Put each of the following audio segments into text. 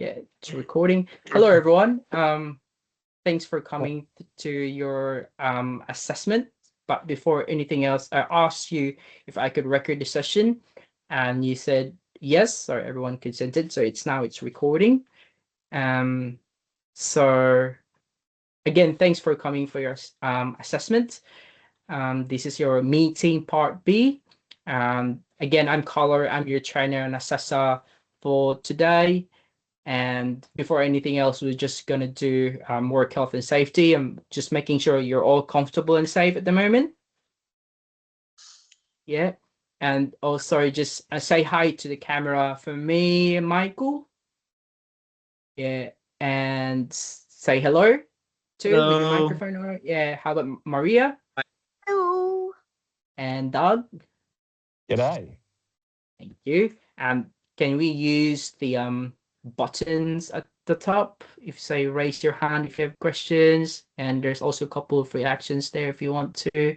Yeah, it's recording. Hello, everyone. Thanks for coming to your assessment. But before anything else, I asked you if I could record the session, and you said yes. So everyone consented. So it's recording. So again, thanks for coming for your assessment. This is your meeting part B. Again, I'm Color. I'm your trainer and assessor for today. And before anything else, we're just going to do work health and safety and just making sure you're all comfortable and safe at the moment. Yeah. And also just say hi to the camera for me, Michael. Yeah. And say hello too with your microphone. All right. Yeah. How about Maria? Hello. And Doug? G'day. Thank you. Can we use the buttons at the top? If say raise your hand if you have questions, and there's also a couple of reactions there if you want to.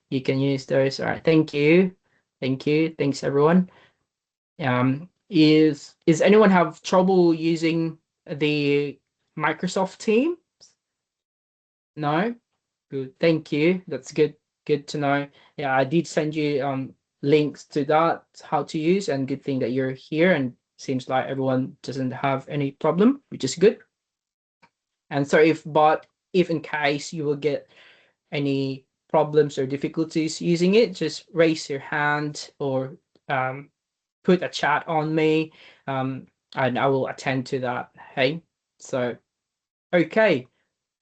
You can use those. All right. Thank you. Thank you. Thanks everyone. Is anyone have trouble using the Microsoft Teams? No? Good. Thank you. That's good. Good to know. Yeah, I did send you links to that, how to use, and good thing that you're here, and seems like everyone doesn't have any problem, which is good. And so if in case you will get any problems or difficulties using it, just raise your hand or put a chat on me, and I will attend to that. Hey, so okay.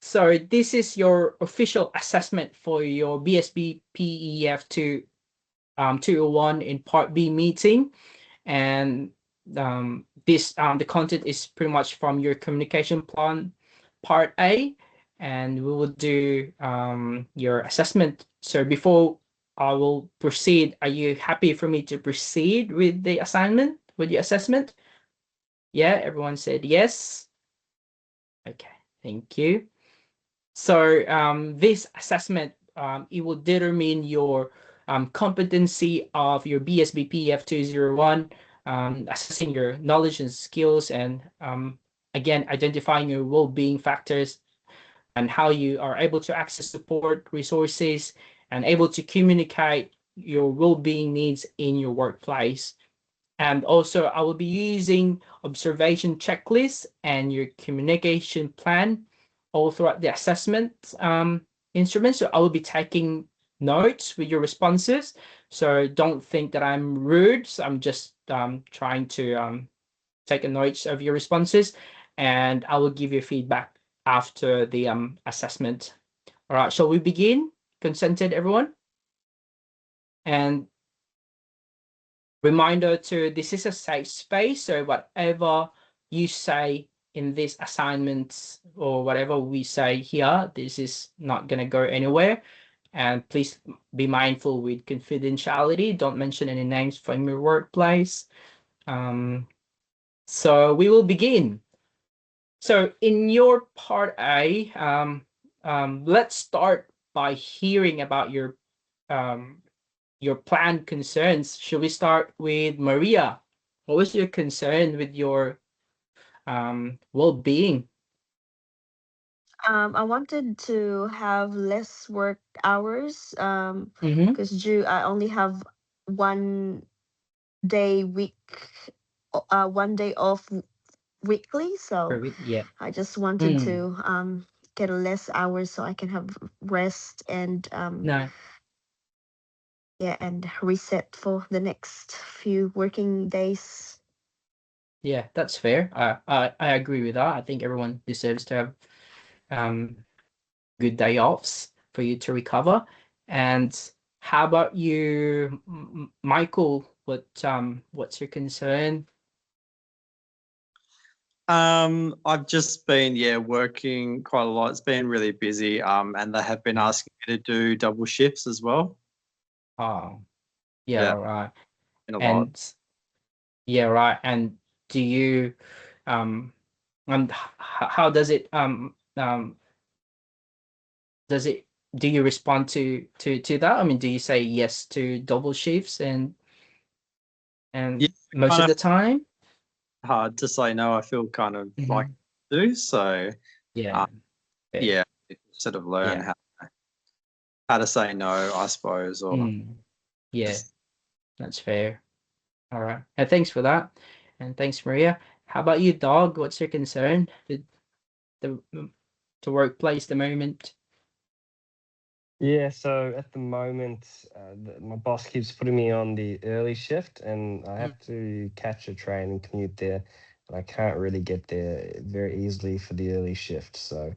So this is your official assessment for your BSBPEF201 in Part B meeting, and the content is pretty much from your communication plan Part A, and we will do your assessment. So before I will proceed, are you happy for me to proceed with the assignment, with the assessment? Yeah, everyone said yes. Okay, thank you. So this assessment, it will determine your competency of your BSBPEF201, assessing your knowledge and skills, and again, identifying your well-being factors and how you are able to access support resources and able to communicate your well-being needs in your workplace. And also, I will be using observation checklists and your communication plan all throughout the assessment instrument. So I will be taking notes with your responses. So don't think that I'm rude. So I'm just trying to take a notes of your responses, and I will give you feedback after the assessment. All right, shall we begin? Consented, everyone? And reminder to this is a safe space, so whatever you say in these assignments or whatever we say here, this is not going to go anywhere. And please be mindful with confidentiality. Don't mention any names from your workplace. So we will begin. So in your part A, let's start by hearing about your planned concerns. Should we start with Maria? What was your concern with your well-being? I wanted to have less work hours Mm-hmm. because I only have one day one day off weekly. So Yeah. I just wanted to get less hours so I can have rest and No. yeah, and reset for the next few working days. Yeah, that's fair. I agree with that. I think everyone deserves to have good day offs for you to recover. And how about you, Michael? What's your concern? I've just been working quite a lot. It's been really busy. And they have been asking me to do double shifts as well. Oh, yeah, right. Been a lot. And yeah, right. And do you and how does it do you respond to that? I mean, do you say yes to double shifts and Yeah, most of the time? hard to say no. I feel kind of like I do. So Yeah. Fair. yeah, sort of learn how to say no, I suppose, or Yeah, just that's fair. All right. And thanks for that. And thanks, Maria. How about you, dog? What's your concern with the workplace at the moment? Yeah, so at the moment, my boss keeps putting me on the early shift, and I have to catch a train and commute there, and I can't really get there very easily for the early shift. So,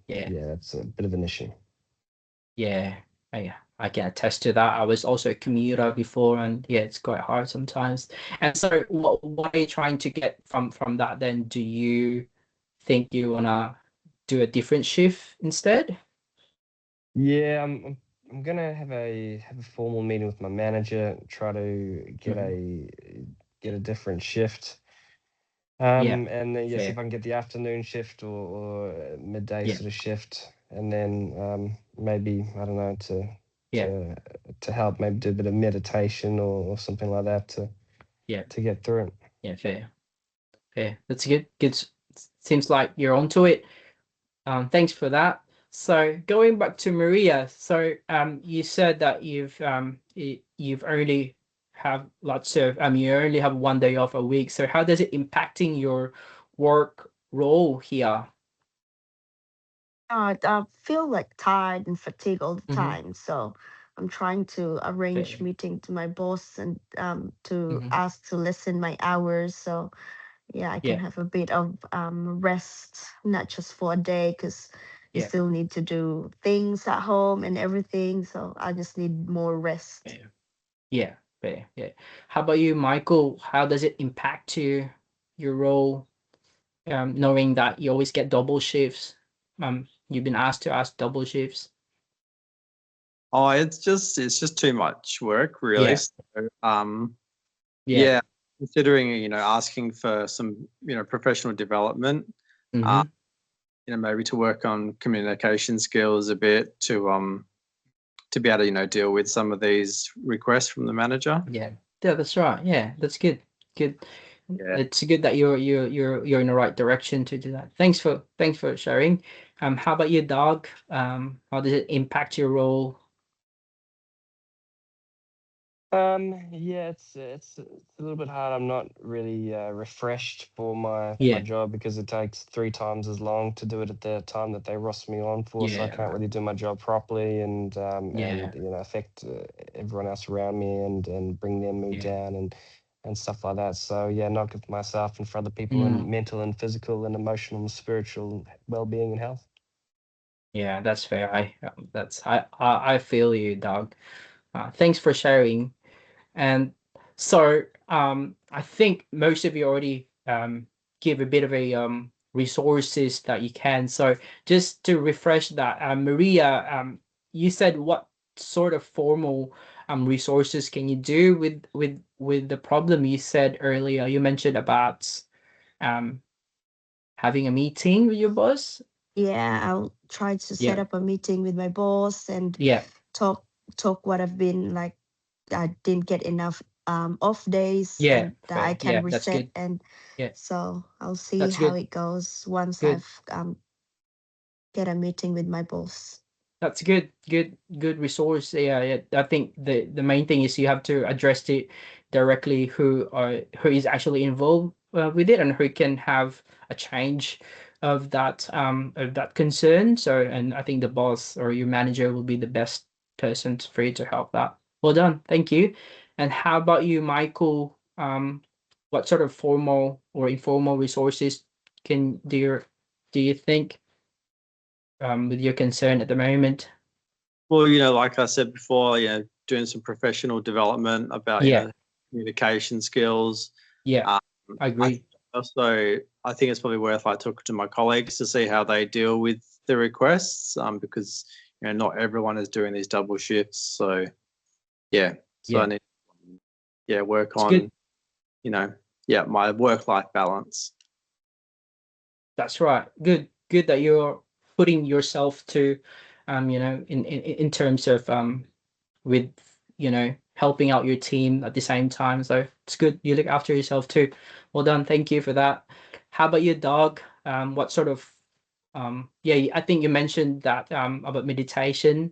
yeah, that's a bit of an issue. Yeah, I can attest to that. I was also a commuter before, and yeah, it's quite hard sometimes. And so, what are you trying to get from that? Then, do you think you wanna do a different shift instead? Yeah, I'm gonna have a formal meeting with my manager, try to get a different shift. Yeah, And then yes, fair. if I can get the afternoon shift or midday Yeah, sort of shift, and then maybe I don't know yeah, to help maybe do a bit of meditation or something like that yeah, to get through it. yeah, fair. Fair. That's good. Good. Seems like you're onto it. Thanks for that. So going back to Maria, so you said that you've only have lots of you only have 1 day off a week. So how does it impacting your work role here? I feel like tired and fatigued all the Mm-hmm. time. So I'm trying to arrange Fair. meeting to my boss and to Mm-hmm. ask to lessen my hours. So yeah, I can Yeah. have a bit of rest, not just for a day, because you Yeah. still need to do things at home and everything. So I just need more rest. Fair. Yeah. Fair. Yeah. How about you, Michael? How does it impact your role? Knowing that you always get double shifts. You've been asked to ask double shifts. oh, it's just too much work, really. Yeah. So, Yeah. yeah, considering asking for some professional development, Mm-hmm. maybe to work on communication skills a bit to be able to deal with some of these requests from the manager. Yeah. Yeah, that's right. Yeah, that's good. Good. Yeah. It's good that you're in the right direction to do that. Thanks for sharing. How about your dog? How does it impact your role? Yeah, it's a little bit hard. I'm not really refreshed for my Yeah. job because it takes 3 times as long to do it at the time that they roster me on for. So I can't Yeah. really do my job properly and Yeah. affect everyone else around me and bring their mood Yeah. down and stuff like that. So yeah, not good for myself and for other people and Mm. mental and physical and emotional and spiritual well-being and health. Yeah, that's fair. I feel you, dog. Thanks for sharing. And so I think most of you already give a bit of a resources that you can. So just to refresh that, Maria, you said what sort of formal resources can you do with the problem you said earlier? You mentioned about um having a meeting with your boss. Yeah, I'll try to set Yeah. up a meeting with my boss and Yeah. talk what I've been like. I didn't get enough off days Yeah. and that I Fair. can Yeah, that's reset, good. and Yeah, so I'll see that's how good. it goes once Good. I've get a meeting with my boss. That's good resource. Yeah, yeah. I think the main thing is you have to address it directly who is actually involved with it and who can have a change of that concern. So, and I think the boss or your manager will be the best person for you to help that. Well done, thank you. And how about you, Michael? What sort of formal or informal resources can do you think with your concern at the moment? Well, like I said before, doing some professional development about, Yeah, communication skills. yeah, Um, I I agree. I think it's probably worth I talk to my colleagues to see how they deal with the requests, because not everyone is doing these double shifts. So yeah, so I Yeah, need work it's good. on my work-life balance. That's right. Good that you're putting yourself to, in terms of with helping out your team at the same time. So it's good. You look after yourself too. Well done. Thank you for that. How about your dog? What sort of yeah, I think you mentioned that about meditation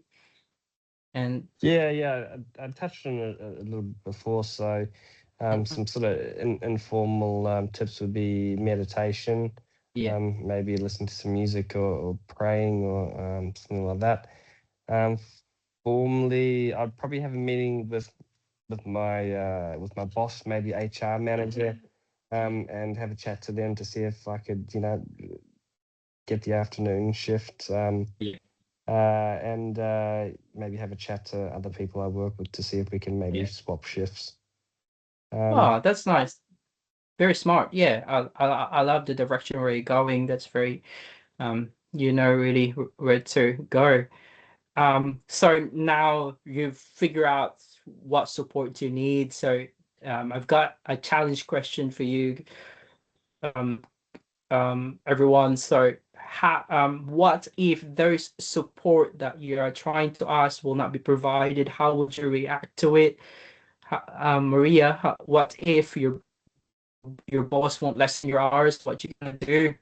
and Yeah. I touched on it a little bit before. So, some sort of informal tips would be meditation. yeah. Maybe listen to some music or praying or something like that. Um, Formally, I'd probably have a meeting with my boss, maybe HR manager, and have a chat to them to see if I could, get the afternoon shift. Yeah. And maybe have a chat to other people I work with to see if we can maybe Yeah. swap shifts. Um, Oh, that's nice. Very smart. Yeah, I love the direction where you're going. That's very really where to go. So now you've figured out what support you need. So I've got a challenge question for you, um, everyone. So what if those support that you are trying to ask will not be provided? How would you react to it? Maria, what if your boss won't lessen your hours? What you gonna do?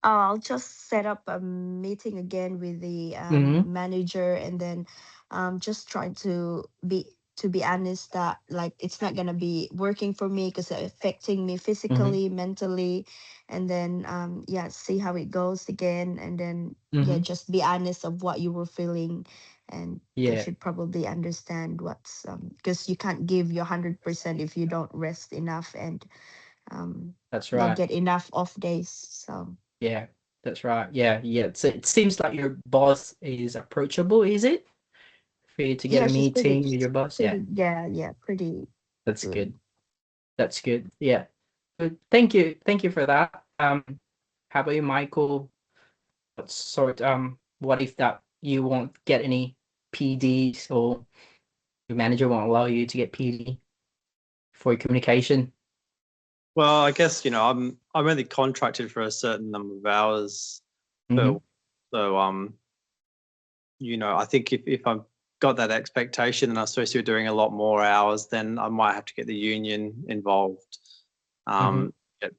I'll just set up a meeting again with the Mm-hmm. manager, and then just try to be honest that like it's not gonna be working for me because it's affecting me Mm-hmm. physically, mentally, and then yeah, see how it goes again, and then yeah, Mm-hmm. just be honest of what you were feeling, and they Yeah, should probably understand what's because you can't give your 100% if you don't rest enough and that's not right. get enough off days. So. Yeah, that's right. Yeah, yeah. So it seems like your boss is approachable, is it? For you to get Yeah, a she's meeting with your boss? Yeah, yeah, pretty that's good. good. That's good. Yeah. Good. Thank you. Thank you for that. How about you, Michael? What if that you won't get any PDs or your manager won't allow you to get PD for your communication? Well, I guess I'm only contracted for a certain number of hours per Mm-hmm. week. So I think if I've got that expectation and I'm supposed to be doing a lot more hours, then I might have to get the union involved, Mm-hmm.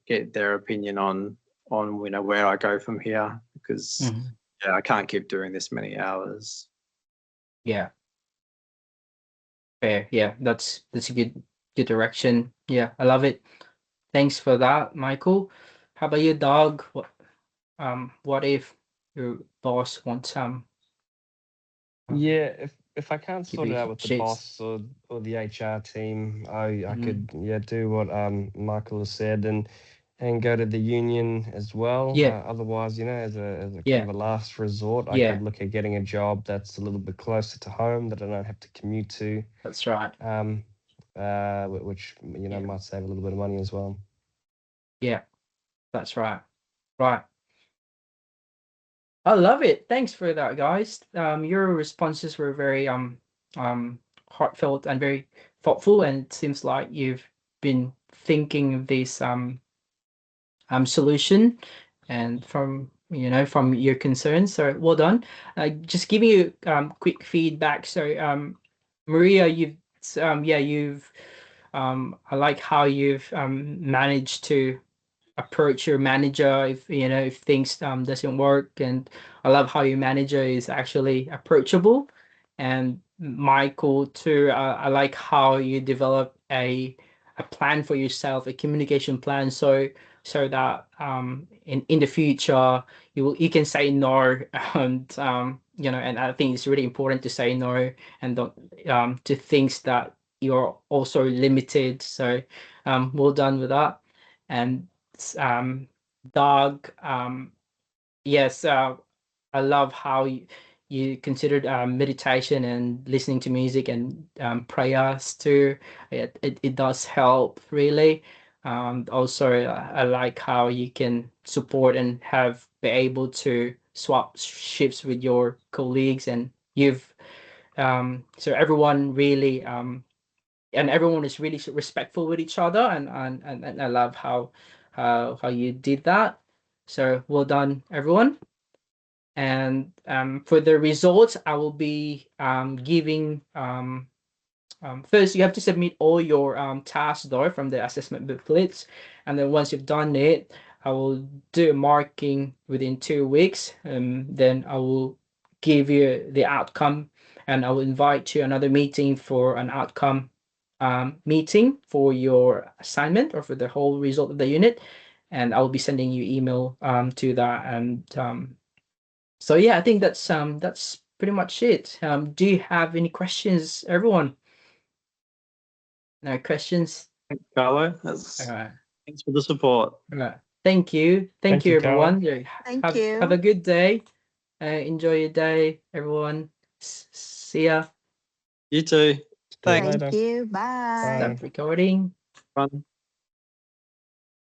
get their opinion on where I go from here, because Mm-hmm. yeah, I can't keep doing this many hours. Yeah. Fair. Yeah, that's a good direction. Yeah, I love it. Thanks for that, Michael. How about your dog? What if your boss wants yeah, if I can't give sort it you out with the shifts? boss or the HR team, I Mm-hmm. could do what Michael has said and go to the union as well. Yeah, Otherwise, as a kind yeah, of a last resort, I yeah. could look at getting a job that's a little bit closer to home that I don't have to commute to, That's right. um, which Yeah, might save a little bit of money as well. yeah. That's right. Right. I love it. Thanks for that, guys. Your responses were very um heartfelt and very thoughtful, and it seems like you've been thinking of this solution and from your concerns. So well done. Just giving you quick feedback. So Maria, you've I like how you've managed to approach your manager if things doesn't work, and I love how your manager is actually approachable. And Michael too, I like how you develop a plan for yourself, a communication plan, so that in the future you can say no. And and I think it's really important to say no, and don't to things that you're also limited. So well done with that. And um, Doug, yes, I love how you considered meditation and listening to music and prayers too. It does help really. Also, I like how you can support and have be able to swap shifts with your colleagues, and you've so everyone really and everyone is really respectful with each other, and I love how you did that. So well done, everyone. And for the results, I will be giving first you have to submit all your tasks though from the assessment booklets, and then once you've done it, I will do a marking within 2 weeks. Then I will give you the outcome, and I will invite you another meeting for an outcome meeting for your assignment or for the whole result of the unit, and I will be sending you email to that. And so yeah, I think that's pretty much it. Do you have any questions, everyone? No questions? Thanks, Carlo. That's All right. thanks for the support. All right. Thank you. Thank Thank you, you, Carlo. everyone. Yeah, Thank have a you. good day. Enjoy your day, everyone. See ya. You too. See you Thanks. later. Thank you. Bye. Bye. Stop recording. Fun.